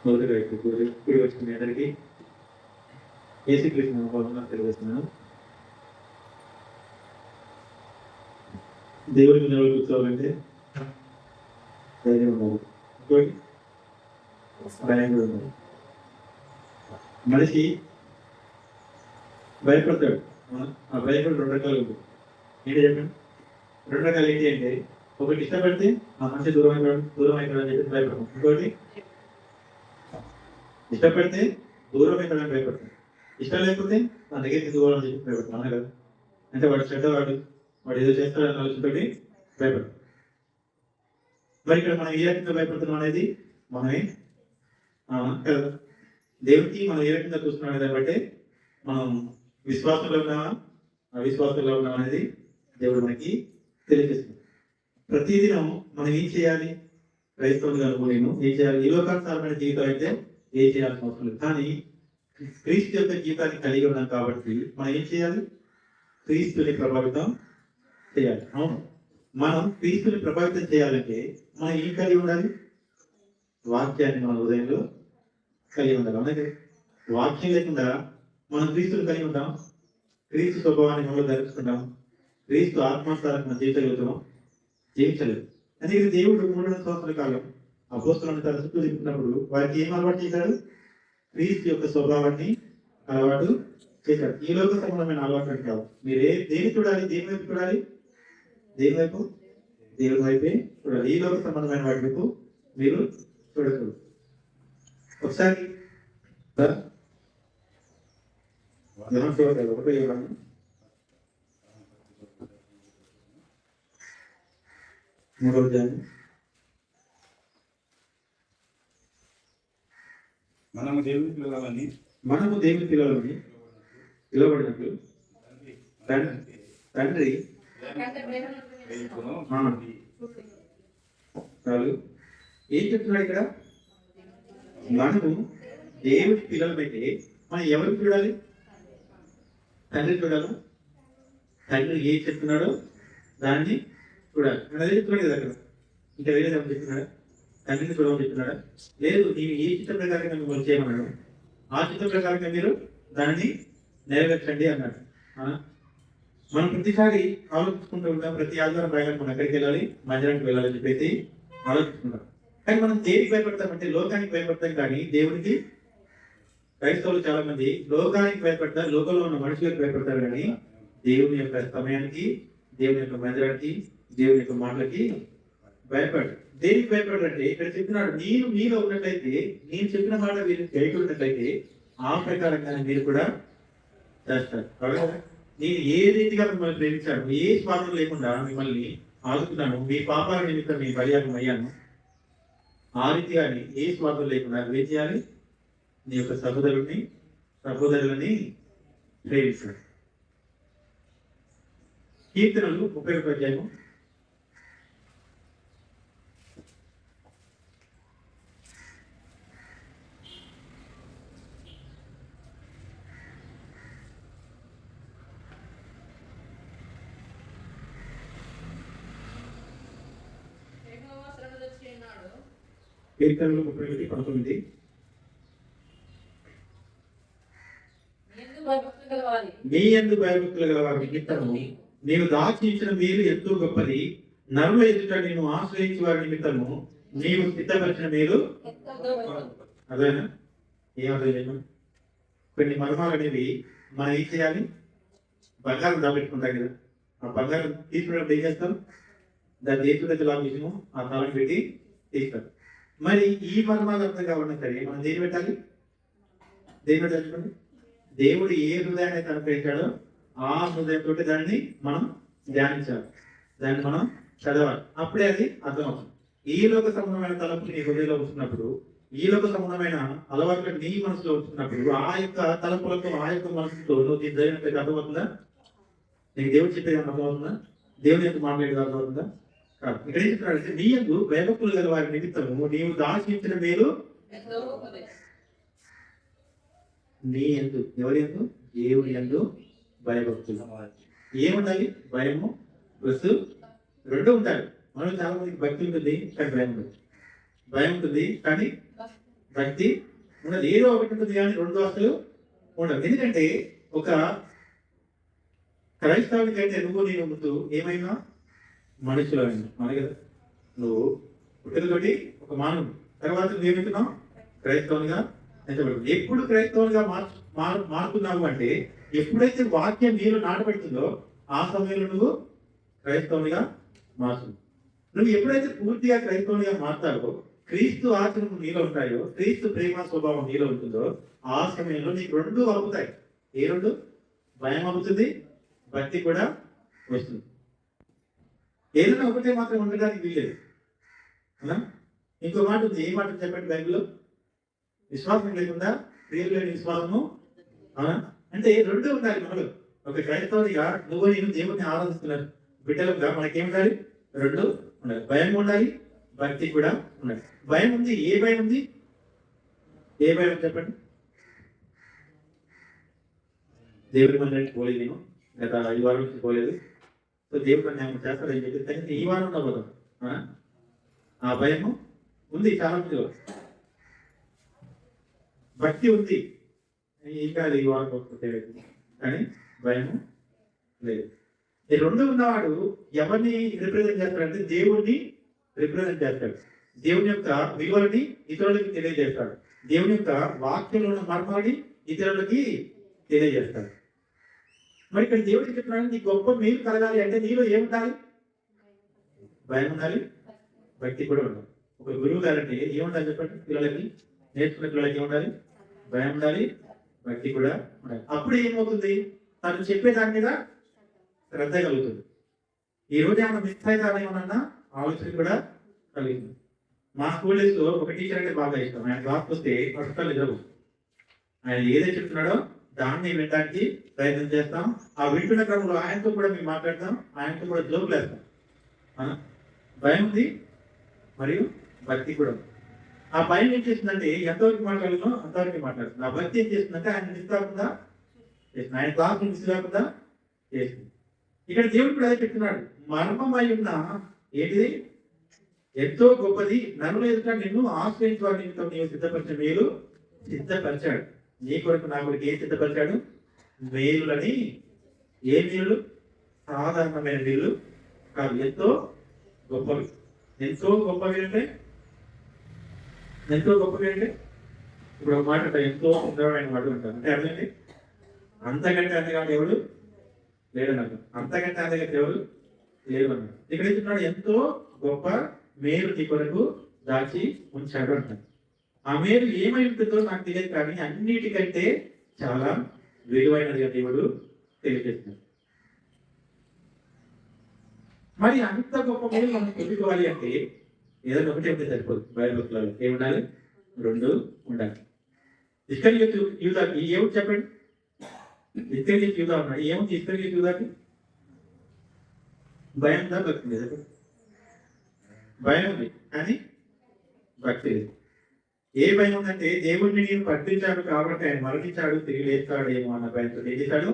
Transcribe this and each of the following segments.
మొదటి వైపు కూడి వచ్చిన మీ అందరికీ ఏసుక్రీస్తు నామమున తెలియజేస్తున్నాను. దేవుడి మీద కూర్చోవాలంటే ధైర్యం ఉండాలి, ఇంకోటి భయం కూడా ఉండాలి. మనిషి భయపడతాడు, ఆ భయపడి రెండు రకాలు ఉంటుంది. ఏంటి చెప్పండి? రెండు రకాలు ఏంటి అంటే, ఒకటి ఇష్టపడితే ఆ మనిషి దూరం అయిపోవడం చెప్పి భయపడతాం. ఇంకోటి ఇష్టపడితే దూరం అయిపోవడానికి భయపడతాం. ఇష్టం లేకపోతే నా దగ్గరికి దూరం చెప్పి భయపడతాం. అనే కదా, అంటే వాడు వాడు ఏదో చేస్తాడని ఆలోచనతోటి భయపడతాం. మరి ఇక్కడ మనం ఏ రకంగా భయపడుతున్నాం అనేది మనమే కదా. దేవుడికి మనం ఏ రకంగా చూస్తున్నాం అనేది బట్టి మనం విశ్వాసంలో ఉన్నామా అవిశ్వాసంలో ఉన్నామా అనేది దేవుడు మనకి తెలియజేస్తుంది. ప్రతిదినం మనం ఏం చేయాలి? క్రైస్తవులుగా నేను ఏం చేయాలి? ఈ లోకానుసారమైన జీవితం అయితే ఏం చేయాల్సిన అవసరం లేదు. కానీ క్రీస్తు యొక్క జీవితాన్ని కలిగి ఉన్నాం కాబట్టి మనం ఏం చేయాలి? క్రీస్తుని ప్రభావితం చేయాలి. అవును, మనం క్రీస్తుని ప్రభావితం చేయాలంటే మనం ఏం కలిగి ఉండాలి? వాక్యాన్ని మన హృదయంలో కలిగి ఉండాలి. అలాగే వాక్యం లేకుండా మనం క్రీస్తుని కలిగి ఉంటాం, క్రీస్తు స్వభావాన్ని మనలో ధరించుకుంటాం, క్రీస్తు ఆత్మానుసారం మన జీవించలేదు. అందుకని దేవుడు 300 సంవత్సరాల కాలం అపోస్తలులను తన చుట్టూ తిప్పుతున్నప్పుడు వారికి ఏం అలవాటు చేశాడు? క్రీస్తు యొక్క స్వభావాన్ని అలవాటు చేశాడు. ఈ లోక సంబంధమైన అలవాటు కాదు. మీరు దేని చూడాలి? దేని వైపు చూడాలి? దేని వైపు? దేవుని వైపే చూడాలి. ఈ లోక సంబంధమైన వాటి వైపు మీరు చూడకూడదు. ఒకసారి మూడవ అధ్యాయం. మనము దేవుని పిల్లలని పిలువబడినట్లు తండ్రి చాలు. ఏం చెప్తున్నాడు ఇక్కడ? మనము దేవుడి పిల్లలమైతే మనం ఎవరికి చూడాలి? తండ్రి చూడాలి. తండ్రి ఏం చెప్తున్నాడో దాన్ని చూడాలి. అదే చెప్తున్నాడు కదా అక్కడ. ఇంకా వేరే చెప్తున్నాడా? తండ్రిని చూడమని చెప్తున్నాడా? లేదు, నేను ఏ చిత్రం ప్రకారంగా మిమ్మల్ని చేయమన్నాడు, ఆ చిత్రం ప్రకారంగా మీరు దాన్ని నెరవేర్చండి అన్నాడు. మనం ప్రతిసారి ఆలోచించుకుంటూ ఉంటాం, ప్రతి ఆదివారం ప్రయాణం మనం ఎక్కడికి వెళ్ళాలి? మందిరానికి వెళ్ళాలని చెప్పేసి ఆలోచిస్తున్నాం. కానీ మనం దేనికి భయపడతామంటే లోకానికి భయపడతాం, కానీ దేవునికి. క్రైస్తవులు చాలా మంది లోకానికి భయపడతారు, లోకంలో ఉన్న మనుషులకు భయపడతారు, కానీ దేవుని యొక్క సమయానికి, దేవుని యొక్క మందిరానికి, దేవుని యొక్క మాటలకి భయపడరు. దేనికి భయపడాలంటే ఇక్కడ చెప్తున్నాడు, నేను మీలో ఉన్నట్లయితే, నేను చెప్పిన మాట మీరు చేయకున్నట్లయితే ఆ ప్రకారంగా మీరు కూడా చేస్తారు. నేను ఏ రీతిగా మిమ్మల్ని ప్రేమించాను, ఏ స్వార్థం లేకుండా మిమ్మల్ని ఆదుకున్నాను, మీ పాపాల నిమిత్తం మీ బలియాగం అయ్యాను, ఆ రీతిగాని ఏ స్వార్థం లేకుండా ఏం చేయాలి? నీ యొక్క సహోదరులని ప్రేమిస్తాడు. కీర్తనలు 31వ అధ్యాయం. కీర్తనలు 31:19. నీ యందు భయభక్తులు గలవారి నిమిత్తము నీవు దాచించిన మేలు ఎంతో గొప్పది, నరుల ఎదుట నేను ఆశ్రయించి వారి నిమిత్తము నీవు సిద్ధపరిచిన మేలు. అదేనా? ఏమర్థం? కొన్ని మర్మాలు అనేవి మనం ఏం చేయాలి? బంగారం దాపెట్టుకుంటాం కదా, ఆ బంగారం తీసుకున్నప్పుడు ఏం చేస్తాం? దాన్ని దేశంలో లాభం ఆ తాళం పెట్టి తీస్తాం. మరి ఈ మర్మాలు అర్థం కావాలన్నా సరే మనం దేని పెట్టాలి? చెప్పండి. దేవుడు ఏ హృదయాన్ని అయితే అనుగ్రహించాడో ఆ హృదయంతో దాన్ని మనం ధ్యానించాలి, దాన్ని మనం చదవాలి. అప్పుడే అది అర్థమవుతుంది. ఈ లోక సంబంధమైన తలపులు నీ హృదయంలో వస్తున్నప్పుడు, ఈ లోక సంబంధమైన అలవాట్లు నీ మనసులో వస్తున్నప్పుడు, ఆ యొక్క తలపులతో, ఆ యొక్క మనసుతో నువ్వు దీని జరిగినట్లయితే అర్థమవుతుందా? నీకు దేవుడు చెప్పేది అర్థమవుతుందా? దేవుని యొక్క మాట్లాడేది అర్థమవుతుందా? కాదు. ఇక్కడ ఏం చెప్తున్నాడంటే, నీ యందు భయభక్తులు గల వారి నిమిత్తము నీవు దాచించిన మేలు. నీ యందు, ఎవరి యందు? దేవుని యందు భయభక్తులు. ఏముండాలి? భయము ప్లస్ రెండు ఉండాలి. మనం చాలా మందికి భక్తి ఉంటుంది కానీ భయం ఉంటుంది, భయం ఉంటుంది కానీ భక్తి ఉండదు. ఏదో ఒకటి ఉంటుంది కానీ రెండు అసలు ఉండదు. ఎందుకంటే ఒక క్రైస్తవునికి అయితే నువ్వు నేను ముందు ఏమైనా మనుషులు అయినా మన కదా, నువ్వు పుట్టినతోటి ఒక మానవుడు, తర్వాత నువ్వు ఏమవుతున్నావు క్రైస్తవునిగా ఎంచబడుతుంది. ఎప్పుడు క్రైస్తవునిగా మారుతున్నావు అంటే ఎప్పుడైతే వాక్యం నీలో నాటబడుతుందో ఆ సమయంలో నువ్వు క్రైస్తవునిగా మారుతుంది. నువ్వు ఎప్పుడైతే పూర్తిగా క్రైస్తవునిగా మారుతావో, క్రీస్తు ఆచరణలు నీలో ఉంటాయో, క్రీస్తు ప్రేమ స్వభావం నీలో ఉంటుందో ఆ సమయంలో నీకు రెండు అవుతాయి. ఏ రెండు? భయం అవుతుంది, భక్తి కూడా వస్తుంది. ఏదైనా ఒకటే మాత్రం ఉండడానికి వీల్లేదు. ఇంకో మాట ఉంది. ఏ మాట చెప్పండి బైబిల్లో? విశ్వాసం లేకుండా క్రియలు లేని విశ్వాసము. అంటే రెండు ఉండాలి మనలో. ఒక క్రైస్తవునిగా నువ్వు నేను దేవుడిని ఆరాధిస్తున్నారు బిడ్డలుగా మనకేం ఉండాలి? రెండు ఉండాలి. భయం ఉండాలి, భక్తి కూడా ఉండాలి. భయం ఉంది. ఏ భయం ఉంది? ఏ భయం చెప్పండి? దేవుడి మందిరానికి పోలేదు, నేను గత 5 వారాల నుంచి పోలేదు. సో దేవుడు నేను చేస్తాడని చెప్పి ఈ వారం పోతాం. ఆ భయము ఉంది చాలా మందిలో. భక్తి ఉంది, ఇంకా ఈ వారం పోతే కానీ భయము లేదు. ఈ రెండు ఉన్నవాడు ఎవరిని రిప్రజెంట్ చేస్తాడంటే దేవుడిని రిప్రజెంట్ చేస్తాడు. దేవుని యొక్క విలువలని ఇతరులకి తెలియజేస్తాడు. దేవుని యొక్క వాక్యంలో ఉన్న మర్మాన్ని ఇతరులకి తెలియజేస్తాడు. మరి ఇక్కడ దేవుడికి చెప్తున్నాడు, నీ గొప్ప మేలు కలగాలి అంటే నీలో ఏముండాలి? భయం ఉండాలి, భక్తి కూడా ఉండాలి. ఒక గురువు గారంటే ఏముండాలి చెప్పండి? పిల్లలకి నేర్చుకునే పిల్లలకి ఏముండాలి? భయం ఉండాలి, భక్తి కూడా ఉండాలి. అప్పుడు ఏమవుతుంది? తను చెప్పే దాని మీద శ్రద్ధ కలుగుతుంది. ఈ రోజు ఏమైనా మిస్ అవుతారా ఏమన్నా ఆలోచన కూడా కలుగుతుంది. మా స్కూల్ డేస్ లో ఒక టీచర్ అంటే బాగా ఇష్టం. ఆయన క్లాస్కి వస్తే ఫస్ట్ నిద్రపోతుంది. ఆయన ఏదైతే చెప్తున్నాడో దాన్ని వినడానికి ప్రయత్నం చేస్తాం. ఆ వింటున్న క్రమంలో ఆయనతో కూడా మేము మాట్లాడతాం, ఆయనతో కూడా జోకులు వేస్తాం. భయం ఉంది మరియు భక్తి కూడా ఉంది. ఆ భయం ఏం చేస్తుందంటే ఎంతవరకు మాట్లాడాలో అంతవరకు మాట్లాడుతుంది. ఆ భక్తి ఏం చేస్తుందంటే ఆయన మిస్ కాకుండా చేస్తుంది, ఆయన క్లాస్ మిస్ కాకుండా చేస్తుంది. ఇక్కడ దేవుడు కూడా అదే చెప్తున్నాడు, మర్మమై ఉన్న ఏంటిది ఎంతో గొప్పది, నన్ను ఎదుట నిన్ను ఆశ్రయించే నిమిత్తం నీవు సిద్ధపరిచిన మేలు సిద్ధపరిచాడు. నీ కొరకు నా కొరకు ఏం సిద్ధపరిచాడు? మేలులని. ఏ మేలు? సాధారణమైన మేలు కాదు, ఎంతో గొప్పవి. ఎంతో గొప్పవి అంటే ఇప్పుడు ఒక మాట అంటారు, ఎంతో సుందరమైన మాట అంటారు. అంటే అర్థండి అంతకంటే అందగాడు ఎవడు లేడన్నారు. అంతకంటే అందగట్టు ఎవరు లేడు అన్నాడు. ఇక్కడ చెప్తున్నాడు ఎంతో గొప్ప మేలు నీ కొరకు దాచి ఉంచాడు అంటాడు. ఆ మేలు ఏమై ఉంటుందో నాకు తెలియదు, కానీ అన్నిటికంటే చాలా విలువైనదిగా దేవుడు తెలియజేస్తున్నాడు. మరి అంత గొప్ప మేలు మనం పొందుకోవాలి అంటే ఏదైనా ఒకటి ఉంటే సరిపోదు. బైబిల్లో ఏముండాలి? రెండు ఉండాలి. ఇస్కరియోతు యూదాకి ఏమిటి చెప్పండి? ఇస్కరియోతు యూదా ఉన్నాడు. ఏముంది ఇస్కరియోతు యూదాకి? భయం ఉందా, భక్తి లేదు? భయం ఉంది కానీ భక్తి లేదు. ఏ భయం ఉందంటే దేవుడిని నేను పట్టించాడు కాబట్టి ఆయన మరణించాడు, తిరిగి లేస్తాడు ఏమో అన్న భయంతో ఏం చేశాడు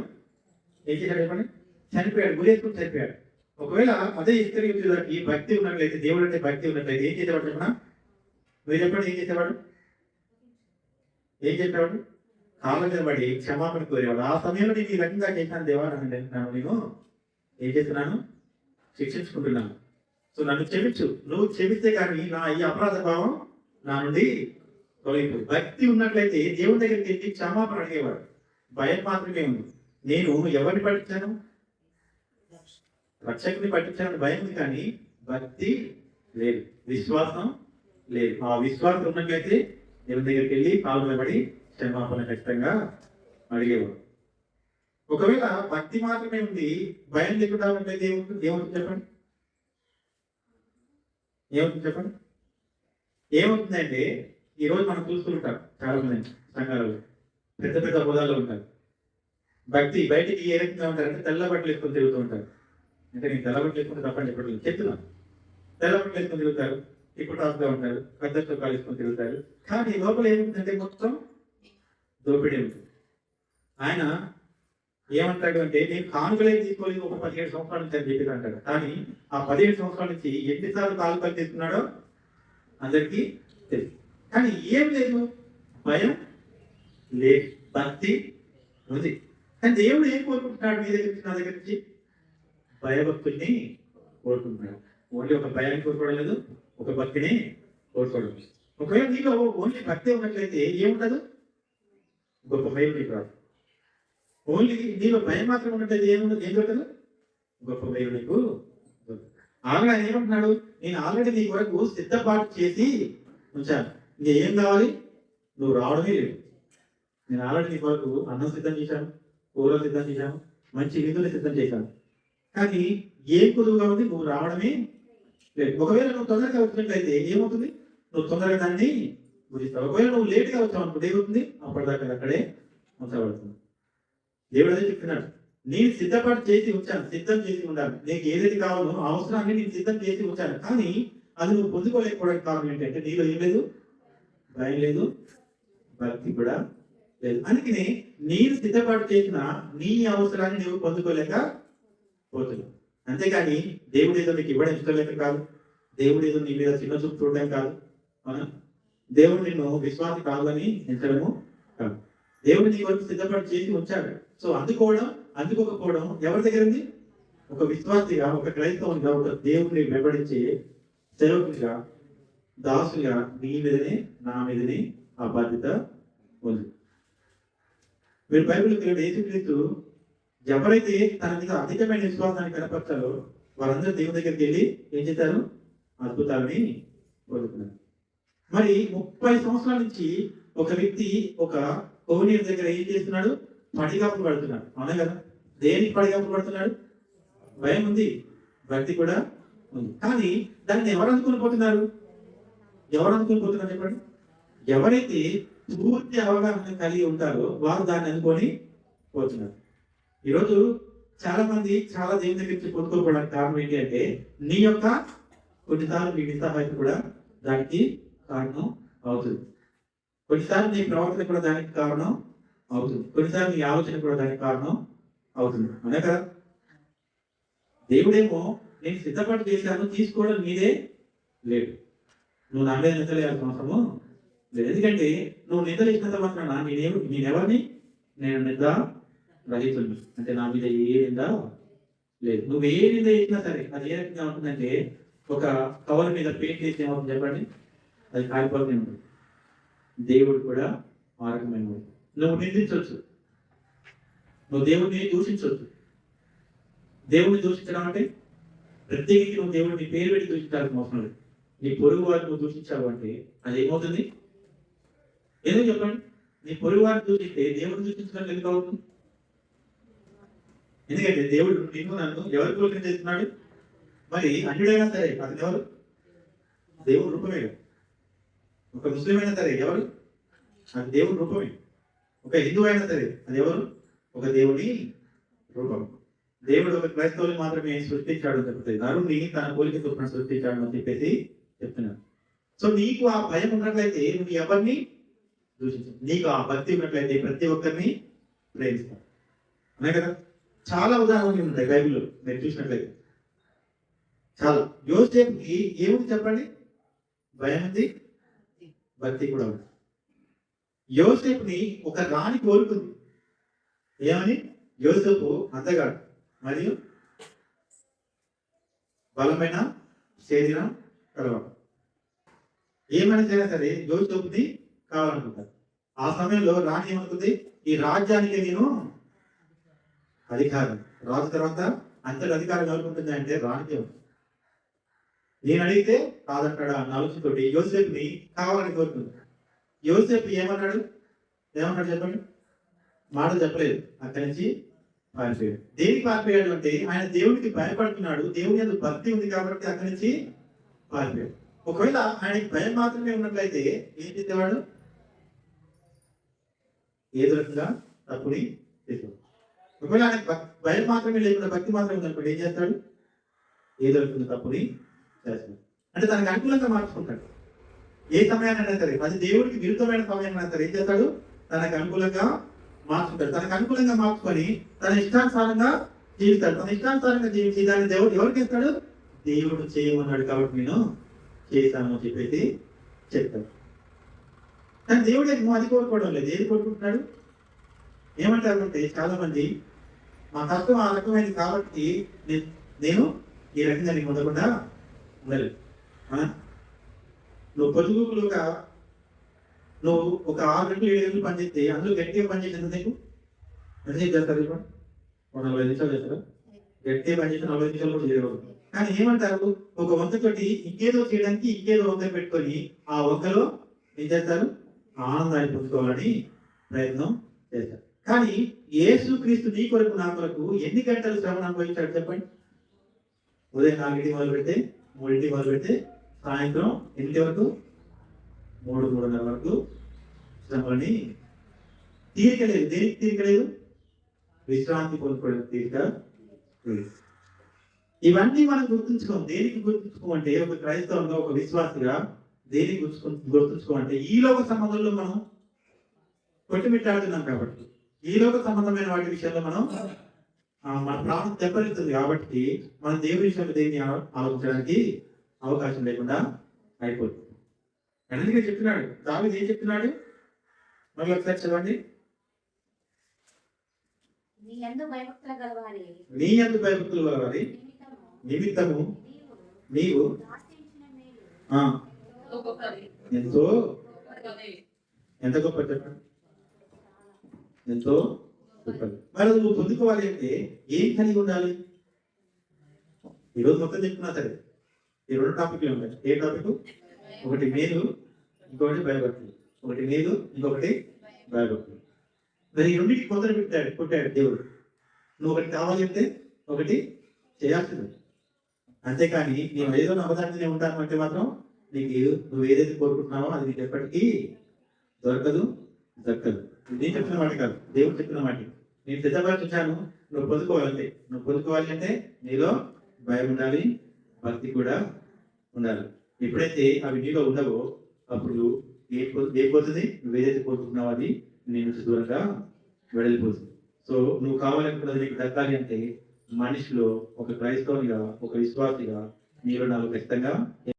చెప్పండి? చనిపోయాడు, గురేసుకుని చనిపోయాడు. ఒకవేళ అదే ఇస్కరియోతుకి భక్తి ఉన్నట్లయితే, దేవుడు అంటే భక్తి ఉన్నట్లయితే ఏం చేసేవాడు చెప్పనా? మీరు చెప్పండి, ఏం చేసేవాడు? కాళ్ళ మీద పడి క్షమాపణ కోరేవాడు. ఆ సమయంలో నేను ఈ రకంగా చేశాను దేవా, నేను ఏం చేస్తున్నాను? శిక్షించుకుంటున్నాను. సో నన్ను క్షమించు, నువ్వు క్షమిస్తే కానీ నా ఈ అపరాధ భావం నా నుండి తొలగిపోయి. భక్తి ఉన్నట్లయితే దేవుని దగ్గరికి వెళ్ళి క్షమాపణ అడిగేవాడు. భయం మాత్రమే ఉంది. నేను ఎవరిని పట్టించాను? రక్షకుని పట్టించాలని భయం ఉంది, కానీ భక్తి లేదు, విశ్వాసం లేదు. ఆ విశ్వాసం ఉన్నట్లయితే దేవుని దగ్గరికి వెళ్ళి కాళ్ళ పడి క్షమాపణ ఖచ్చితంగా అడిగేవాడు. ఒకవేళ భక్తి మాత్రమే ఉంది, భయం లేకుండా ఉన్నట్లయితే ఏమవుతుంది చెప్పండి? ఏమవుతుందంటే ఈరోజు మనం చూస్తుంటాం చాలా మంది సంఘాలలో పెద్ద పెద్ద హోదాల్లో ఉంటారు. భక్తి బయటికి ఏ రకంగా ఉంటారంటే తెల్ల బట్టలు వేసుకొని తిరుగుతూ ఉంటారు. అంటే నేను తెల్ల బట్టలు వేసుకుంటే తప్పని చెప్తున్నాను. తెల్ల బట్టలు వేసుకొని తిరుగుతారు, టిప్పు టాప్గా ఉంటారు, పెద్ద చొక్కాలు వేసుకొని తిరుగుతారు. కానీ లోపల ఏముంటుందంటే మొత్తం దోపిడీ ఉంటుంది. ఆయన ఏమంటాడు అంటే నేను కానుకలే తీసుకోలేదు ఒక 17 సంవత్సరాల నుంచి అని చెప్పి అంటాడు. కానీ ఆ 17 సంవత్సరాల నుంచి ఎన్నిసార్లు కానుకలు తీసుకున్నాడో అందరికీ తెలుసు. కానీ ఏం లేదు, భయం లేదు, భక్తి ఉంది. కానీ దేవుడు ఏం కోరుకుంటున్నాడు మీ దగ్గర నుంచి, నా దగ్గర నుంచి? భయభక్తుల్ని కోరుకుంటున్నాడు. ఓన్లీ ఒక భయాన్ని కోరుకోవడం లేదు, ఒక భక్తిని కోరుకోవడం లేదు. ఒకవేళ నీలో ఓన్లీ భక్తి ఉన్నట్లయితే ఏముండదు, గొప్ప భయం నీకు రాదు. ఓన్లీ నీలో భయం మాత్రం ఉన్నట్లయితే ఏముండదు, ఏం దొరకదు, గొప్ప భయం నీకు దొరకదు. ఆయన ఏమంటున్నాడు, నేను ఆల్రెడీ నీ కొరకు సిద్ధపాటు చేసి ఉంచాను, ఇంకేం కావాలి, నువ్వు రావడమే లేదు. నేను ఆల్రెడీ నీ కొరకు అన్నం సిద్ధం చేశాను, కూరలు సిద్ధం చేశాను, మంచి విధులు సిద్ధం చేశాను. కానీ ఏం కొదువుగా ఉంది, నువ్వు రావడమే లేదు. ఒకవేళ నువ్వు తొందరగా వచ్చినట్లయితే ఏమవుతుంది, నువ్వు తొందరగా దాన్ని గురిస్తావు. ఒకవేళ నువ్వు లేట్గా వచ్చావు అనుకుంటే ఏమవుతుంది, అప్పటిదాకా అక్కడే ఉంచబడుతుంది. దేవుడు అదే చెప్తున్నాడు, నేను సిద్ధపాటు చేసి ఉంచాను, సిద్ధం చేసి ఉండాలి. నీకు ఏదైతే కావాలో ఆ అవసరాన్ని నేను సిద్ధం చేసి ఉంచాను. కానీ అది నువ్వు పొందుకోలేకపోవడానికి కారణం ఏంటంటే నీలో ఏం లేదు, భయం లేదు, భక్తి కూడా లేదు. అందుకని నేను సిద్ధపాటు చేసిన నీ అవసరాన్ని నువ్వు పొందుకోలేక పోతున్నావు. అంతేకాని దేవుడు ఏదో నీకు ఇవ్వడం ఇష్టం లేక కాదు, దేవుడు ఏదో నీ మీద చిన్న చూపు చూడడం కాదు, అవునా? దేవుడు నిన్ను విశ్వాసి కాదని ఎంచడము కాదు. దేవుడు నీ వరకు సిద్ధపాటు చేసి ఉంచాడు. సో అందుకోకపోవడం ఎవరి దగ్గర ఉంది? ఒక విశ్వాసిగా, ఒక క్రైస్తవునిగా, ఒక దేవుడిని వెంబడించే సేవకునిగా, దాసునిగా నీ మీదనే నా మీదనే ఆ బాధ్యత ఉంది. మీరు బైబిల్ యేసుక్రీస్తు ఎవరైతే తన మీద అధికమైన విశ్వాసాన్ని కనపరచారో వారందరూ దేవుని దగ్గరికి వెళ్ళి ఏం చేశారు, అద్భుతాలని పొందుతున్నారు. మరి 30 సంవత్సరాల నుంచి ఒక వ్యక్తి ఒక కోనేరు దగ్గర ఏం చేస్తున్నాడు, పడిగాపులు పడుతున్నాడు, అవునా కదా? దేనికి పడిగాపులు పడుతున్నాడు? భయం ఉంది, భక్తి కూడా ఉంది. కానీ దాన్ని ఎవరు అనుకుని పోతున్నారు, చెప్పండి? ఎవరైతే పూర్తి అవగాహన కలిగి ఉంటారో వారు దాన్ని అనుకొని పోతున్నారు. ఈరోజు చాలా మంది చాలా దేవుని దగ్గర నుంచి పొందుకోవడానికి కారణం ఏంటి అంటే నీ యొక్క కొన్నిసార్లు నీ నిస్సహాయత కూడా దానికి కారణం అవుతుంది. కొన్నిసార్లు నీ ప్రవర్తన కూడా దానికి కారణం అవుతుంది. కొన్నిసార్లు నీ ఆలోచన కూడా దానికి కారణం అవుతుంది, అవునా కదా? దేవుడేమో నేను సిద్ధపాటు చేశాను, తీసుకోవడం నీదే లేదు. నువ్వు నా మీద నిద్రలేయాల్సిన అవసరము లేదు. ఎందుకంటే నువ్వు నిద్ర ఇచ్చినంత మాత్రాన నేనెవరిని, నేను నిద్ర రహితుడిని, అంటే నా మీద ఏ నింద లేదు. నువ్వు ఏ నింద ఇచ్చినా సరే అది ఏ రకంగా ఉంటుందంటే ఒక కవర్ మీద పెయింట్ చేసి ఏమవుతుంది చెప్పండి, అది కాలిపోతూనే ఉంటుంది. దేవుడు కూడా ఆ రకమైన వాడు. నువ్వు నిందించవచ్చు, నువ్వు దేవుడిని దూషించవచ్చు. దేవుడిని దూషించడం అంటే ప్రత్యేకించి నువ్వు దేవుడిని పేరు పెట్టి దూషించాల్సిన అవసరం లేదు. నీ పొరుగు వారిని నువ్వు దూషించావు అంటే అది ఏమవుతుంది, ఏదో చెప్పండి. నీ పొరుగు వారిని దూషిస్తే దేవుడిని దూషించడం ఎందుకు అవుతుంది? ఎందుకంటే దేవుడు నిన్ను నన్ను ఎవరు పోలిక చేస్తున్నాడు? మరి అన్యుడైనా సరే అతను ఎవరు? దేవుడు రూపమే. ఒక ముస్లిం అయినా సరే ఎవరు? అది దేవుడి రూపమే. ఒక హిందూ అయినా సరే అది ఎవరు? ఒక దేవుని రూపం. దేవుడు ఒక క్రైస్తవుని మాత్రమే సృష్టించాడు అని చెప్తుంది. నరుణ్ణి తన పోలిక చొప్పున సృష్టించాడు అని చెప్పేసి చెప్తున్నాడు. సో నీకు ఆ భయం ఉన్నట్లయితే నువ్వు ఎవరిని దూషించు. నీకు ఆ భక్తి ఉన్నట్లయితే ప్రతి ఒక్కరిని ప్రేమిస్తావు, అనే కదా? చాలా ఉదాహరణలు ఉంటాయి బైబిల్లో మీరు చూసినట్లయితే. చాలా. యోసేపుకి ఏముంది చెప్పండి? భయం ఉంది, భక్తి కూడా ఉంది. యోసేపుని ఒక రాణి కోరుకుంది. ఏమని? యోసేపు అందగాడు మరియు బలమైన శరీరం కలవాడు. ఏమైనా సరే సరే యోసేపుని కావాలనుకుంటారు. ఆ సమయంలో రాణి ఏమనుకుంది, ఈ రాజ్యానికి నేను అధికారం, రాజు తర్వాత అంతటి అధికారం ఎవరుకుంటుంది అంటే రాణికే ఉంది. నేను అడిగితే కాదంటాడా అన్న ఆలోచనతోటి యోసేపుని కావాలని కోరుకుంది. యోసేపు ఏమన్నాడు చెప్పండి? మాట చెప్పలేదు. అక్కడి నుంచి పారిపోయాడు. దేనికి పారిపోయాడు అంటే ఆయన దేవుడికి భయపడుతున్నాడు, దేవుని యందు భక్తి ఉంది కాబట్టి అక్కడి నుంచి పారిపోయాడు. ఒకవేళ ఆయనకి భయం మాత్రమే ఉన్నట్లయితే ఏం చేసేవాడు? ఏదో రకంగా తప్పుని చేసేవాడు. ఒకవేళ ఆయనకి భయం మాత్రమే లేకుండా భక్తి మాత్రమే ఉందనుకోండి ఏం చేస్తాడు? ఏదో రకంగా తప్పుని చేస్తాడు. అంటే తనకు అనుకూలంగా మార్చుకుంటాడు. ఏ సమయాన్నైనా సరే, అది దేవుడికి విరుద్ధమైన సమయాన్ని సరే ఏం చేస్తాడు? తనకు అనుకూలంగా మార్చుకుంటాడు. తనకు అనుకూలంగా మార్చుకొని తన ఇష్టానుసారంగా జీవిస్తాడు. తన ఇష్టానుసారంగా జీవించి దాన్ని దేవుడు ఎవరికి ఇస్తాడు? దేవుడు చేయమన్నాడు కాబట్టి నేను చేశాను అని చెప్పేసి చెప్తాడు. కానీ దేవుడు ఏమో అది కోరుకోవడం లేదు. ఏది కోరుకుంటున్నాడు? ఏమంటారు అంటే చాలా మంది, మా తత్వం ఆ రకమైనది కాబట్టి నేను ఈ రకంగా నీకు ఉండకుండా ఉండలేదు. నువ్వు పొదుగులుగా నువ్వు ఒక 6 గంటలు 7 గంటలు పనిచేస్తే అందులో గట్టిగా పనిచేసింది నీకు ఎంతసేపు చేస్తారు? ఇప్పుడు 40 నిమిషాలు చేస్తారా? గట్టిగా పనిచేసిన 40 నిమిషాలు కూడా చేయరు. కానీ ఏమంటారు, ఒక వంకతోటి ఇంకేదో చేయడానికి ఇంకేదో వంక పెట్టుకొని ఆ వంకలో ఏం చేస్తారు? ఆనందాన్ని పొందుకోవాలని ప్రయత్నం చేస్తారు. కానీ యేసుక్రీస్తు నీ కొరకు నా కొరకు ఎన్ని గంటలు శ్రమను అనుభవించాడు చెప్పండి? ఉదయం 4 మొదలు పెడితే 3 మొదలు పెడితే సాయంత్రం 8 వరకు 3:30 వరకు శ్రమలని తీరిక లేదు. దేనికి తీరిక లేదు? విశ్రాంతి పొందుకోవడం తీరిక లేదు. ఇవన్నీ మనం గుర్తుంచుకోం. దేనికి గుర్తుంచుకోమంటే ఒక క్రైస్తవంగా ఒక విశ్వాసిగా దేనికి గుర్తుంచుకోమంటే ఈ లోక సంబంధంలో మనం కొట్టుమిట్టాడుతున్నాం కాబట్టి, ఈ లోక సంబంధమైన వాటి విషయంలో మనం మన ప్రాణం దెబ్బతింటుంది కాబట్టి మన దేవుని విషయంలో దేన్ని ఆలోచించడానికి అవకాశం లేకుండా అయిపోతుంది. అందుకే చెప్తున్నాడు దావీదు, ఏం చెప్తున్నాడు? మళ్ళీ ఒకసారి చదవండి. నీ యందు భయభక్తులు గలవారి నిమిత్తము నీవు ఎంతో ఎంత గొప్ప చెప్పండి, ఎంతో గొప్పది. మరి నువ్వు పొందుకోవాలి అంటే ఏం కలిగి ఉండాలి? ఈరోజు మొత్తం చెప్తున్నా సరే ఈ 2 టాపిక్లు ఉంటాయి. ఏ టాపిక్? ఒకటి మేలు, ఇంకొకటి భయభక్తులు. ఒకటి మేలు, ఇంకొకటి భయభక్తులు. మరి ఈ రెండింటికి కొందరు కొట్టాడు దేవుడు. నువ్వు ఒకటి కావాలి చెప్తే ఒకటి చేయాల్సింది. అంతేకాని నేను ఏదో నమ్మకాన్ని ఉంటాను అంటే మాత్రం నీకు నువ్వు ఏదైతే కోరుకుంటున్నావో అది నీకు ఎప్పటికీ దొరకదు, దక్కదు. నేను చెప్పిన మాట కాదు, దేవుడు చెప్పిన మాట. నేను సిద్ధపరచాను, నువ్వు పొందుకోవాలంటే. నువ్వు పొందుకోవాలి అంటే నీలో భయం ఉండాలి, భక్తి కూడా ఉండాలి. ఎప్పుడైతే అవి నీలో ఉండవో అప్పుడు ఏపోతుంది, నువ్వు ఏదైతే కోరుకుంటున్నావో అది నీ నుంచి దూరంగా వెళ్ళిపోతుంది. సో నువ్వు కావాలనుకున్నది నీకు దక్కాలి అంటే మనిషిలో ఒక క్రైస్తవునిగా, ఒక విశ్వాసిగా నీలో నాలో ఖచ్చితంగా